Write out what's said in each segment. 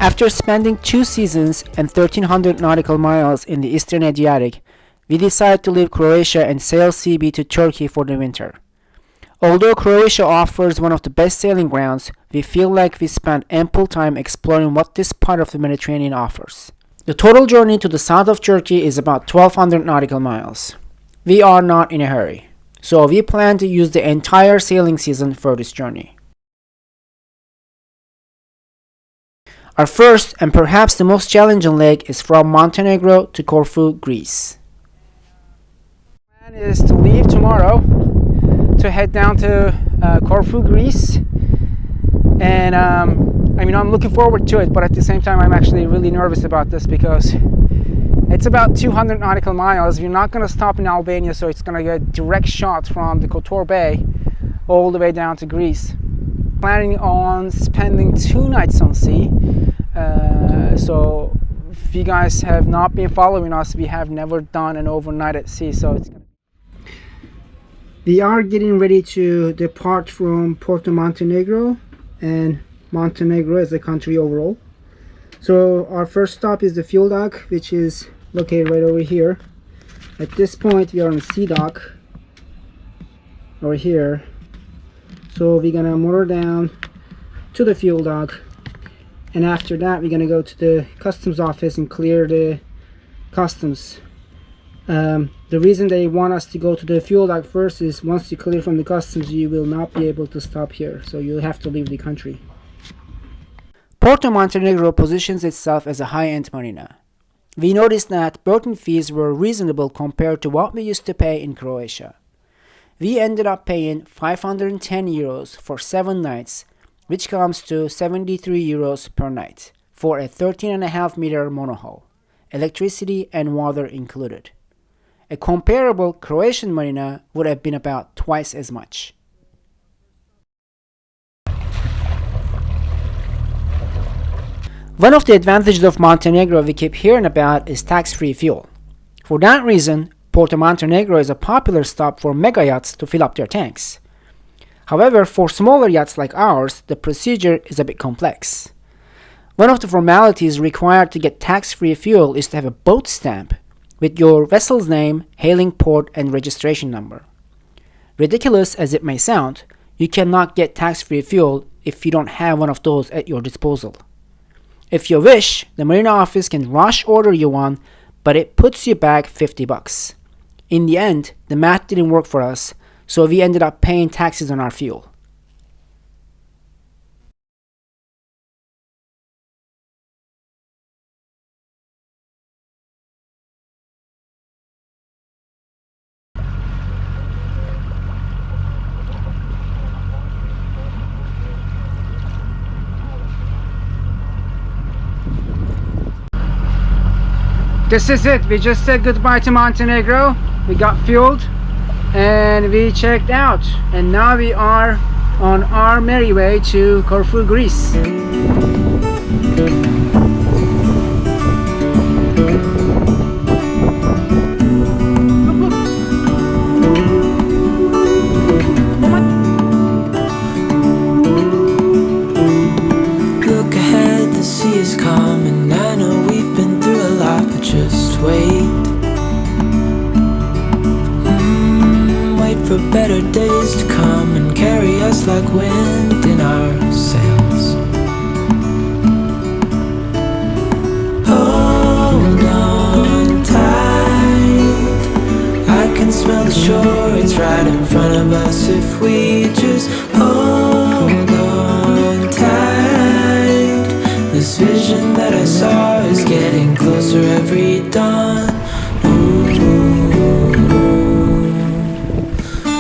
After spending 2 seasons and 1,300 nautical miles in the eastern Adriatic, we decided to leave Croatia and sail CB to Turkey for the winter. Although Croatia offers one of the best sailing grounds, we feel like we spent ample time exploring what this part of the Mediterranean offers. The total journey to the south of Turkey is about 1,200 nautical miles. We are not in a hurry, so we plan to use the entire sailing season for this journey. Our first and perhaps the most challenging leg is from Montenegro to Corfu, Greece. The plan is to leave tomorrow to head down to Corfu, Greece, and I'm looking forward to it, but at the same time I'm actually really nervous about this because it's about 200 nautical miles. We're not going to stop in Albania, so it's going to get direct shot from the Kotor Bay all the way down to Greece. Planning on spending 2 nights on sea, so if you guys have not been following us, we have never done an overnight at sea, so we are getting ready to depart from Porto Montenegro, and Montenegro is a country overall. So our first stop is the fuel dock, which is located right over here. At this point we are on sea dock over here, so we're gonna motor down to the fuel dock, and after that we're gonna go to the customs office and clear the customs. The reason they want us to go to the fuel dock first is once you clear from the customs, you will not be able to stop here, so you'll have to leave the country. Porto Montenegro positions itself as a high-end marina. We noticed that berthing fees were reasonable compared to what we used to pay in Croatia. We ended up paying 510 euros for 7 nights, which comes to 73 euros per night for a 13.5 meter monohull, electricity and water included. A comparable Croatian marina would have been about twice as much. One of the advantages of Montenegro we keep hearing about is tax-free fuel. For that reason, Porto Montenegro is a popular stop for mega yachts to fill up their tanks. However, for smaller yachts like ours, the procedure is a bit complex. One of the formalities required to get tax-free fuel is to have a boat stamp with your vessel's name, hailing port, and registration number. Ridiculous as it may sound, you cannot get tax-free fuel if you don't have one of those at your disposal. If you wish, the marina office can rush order you one, but it puts you back $50. In the end, the math didn't work for us, so we ended up paying taxes on our fuel. This is it. We just said goodbye to Montenegro. We got fueled and we checked out, and now we are on our merry way to Corfu, Greece. Look ahead, the sea is calm, and I know we've been through a lot, but just wait. Wait for better days to come and carry us like wind in our sails. Hold on tight, I can smell the shore, it's right in front of us if we just hold on tight. This vision that I saw is getting closer every dawn.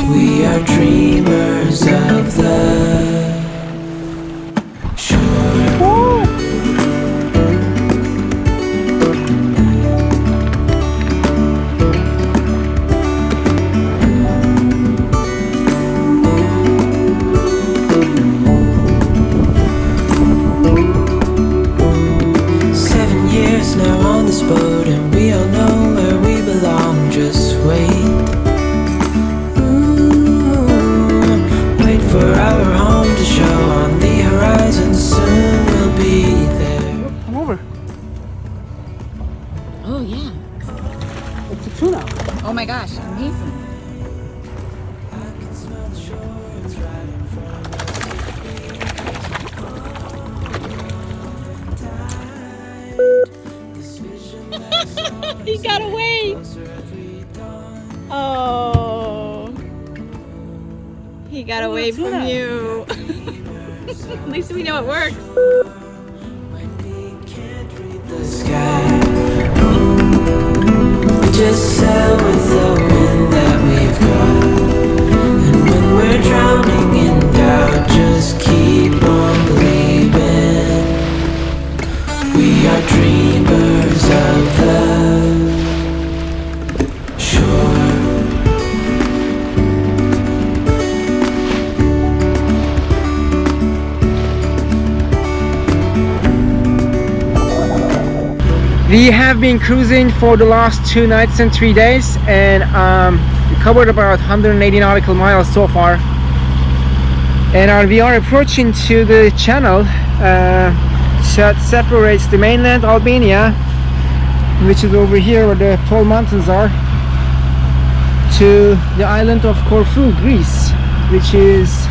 We are dreamers of the shore. Tuna. Oh my gosh, amazing. He got away. Oh. He got away from you. At least we know it works. The sky. We just sail with the wind that we've got. And when we're drowning in doubt, just keep on believing. We are dreamers of the shore. We have been cruising for the last 2 nights and 3 days, and we covered about 180 nautical miles so far. And we are approaching to the channel that separates the mainland Albania, which is over here where the tall mountains are, to the island of Corfu, Greece, which is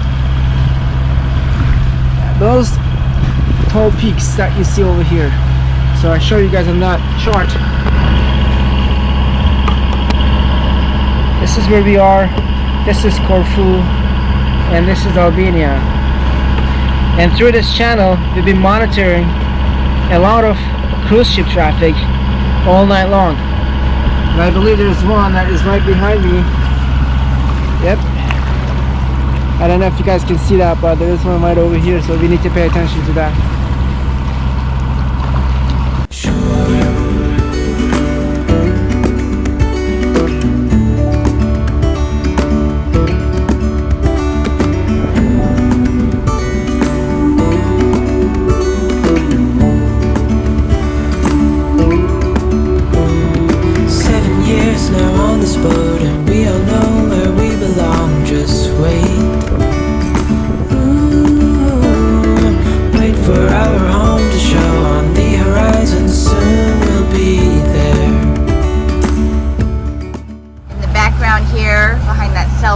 those tall peaks that you see over here. So I'll show you guys on that chart. This is where we are. This is Corfu, and this is Albania. And through this channel, we've been monitoring a lot of cruise ship traffic all night long. And I believe there's one that is right behind me. Yep. I don't know if you guys can see that, but there is one right over here, so we need to pay attention to that.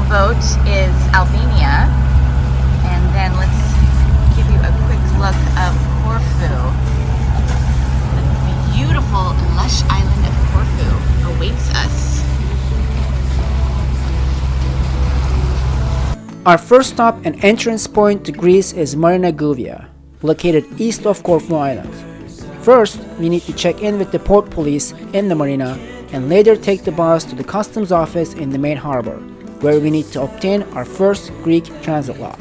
Boat is Albania, and then let's give you a quick look of Corfu. The beautiful lush island of Corfu awaits us. Our first stop and entrance point to Greece is Marina Gouvia, located east of Corfu Island. First, we need to check in with the port police in the marina and later take the bus to the customs office in the main harbor, where we need to obtain our first Greek transit log.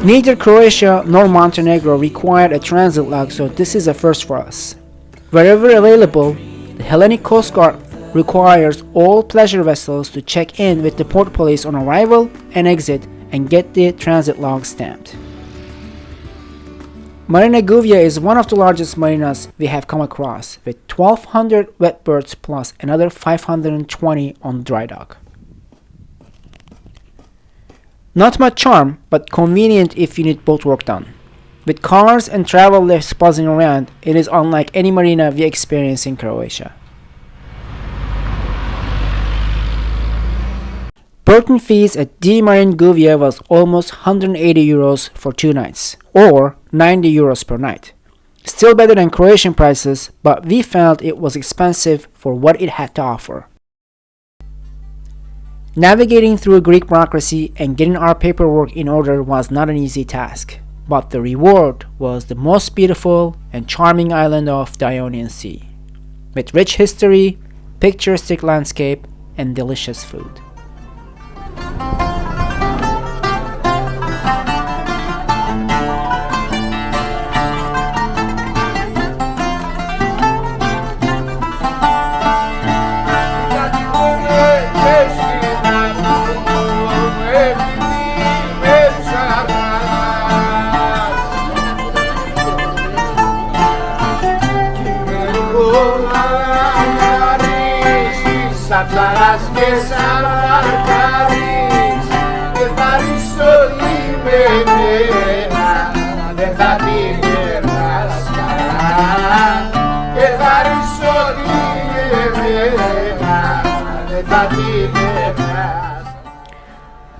Neither Croatia nor Montenegro required a transit log, so this is a first for us. Wherever available, the Hellenic Coast Guard requires all pleasure vessels to check in with the port police on arrival and exit and get the transit log stamped. Marina Gouvia is one of the largest marinas we have come across, with 1,200 wet berths plus another 520 on dry dock. Not much charm, but convenient if you need boat work done. With cars and travel lifts buzzing around, it is unlike any marina we experience in Croatia. Berthing fees at D Marine Gouvia was almost 180 euros for 2 nights, or 90 euros per night. Still better than Croatian prices, but we felt it was expensive for what it had to offer. Navigating through Greek bureaucracy and getting our paperwork in order was not an easy task, but the reward was the most beautiful and charming island of the Ionian Sea, with rich history, picturesque landscape, and delicious food.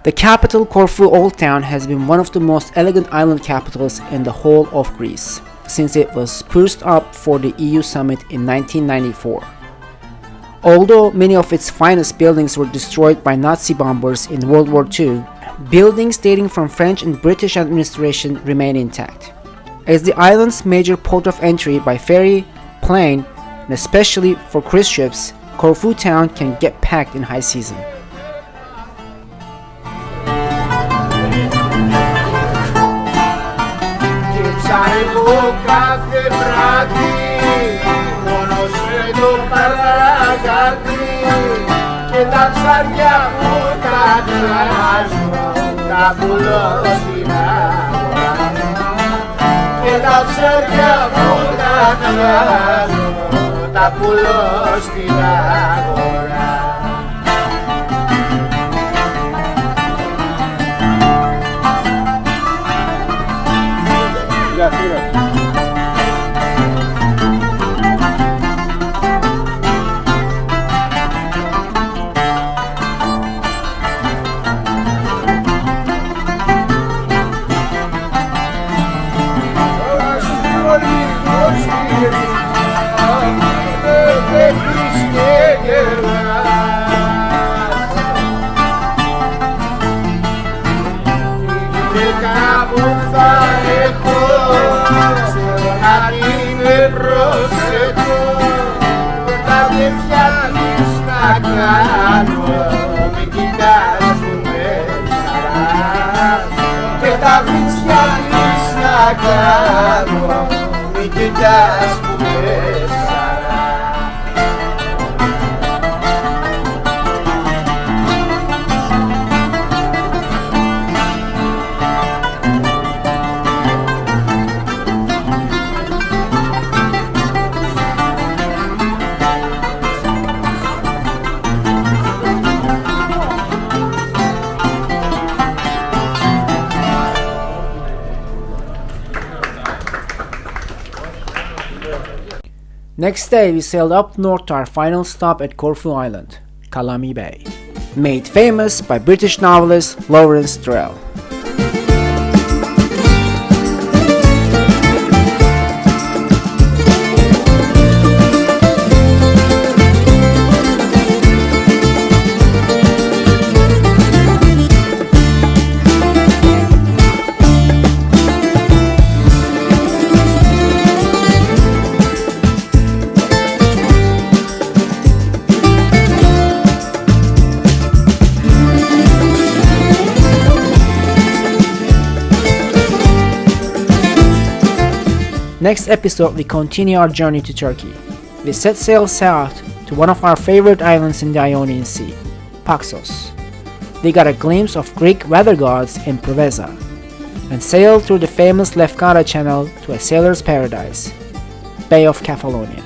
The capital, Corfu Old Town, has been one of the most elegant island capitals in the whole of Greece, since it was spruced up for the EU summit in 1994. Although many of its finest buildings were destroyed by Nazi bombers in World War II, buildings dating from French and British administration remain intact. As the island's major port of entry by ferry, plane, and especially for cruise ships, Corfu town can get packed in high season. Τα πουλώ στην αγορά. Next day, we sailed up north to our final stop at Corfu Island, Kalami Bay, made famous by British novelist Lawrence Durell. Next episode, we continue our journey to Turkey. We set sail south to one of our favorite islands in the Ionian Sea, Paxos. We got a glimpse of Greek weather gods in Preveza, and sailed through the famous Lefkada Channel to a sailor's paradise, Bay of Kefalonia.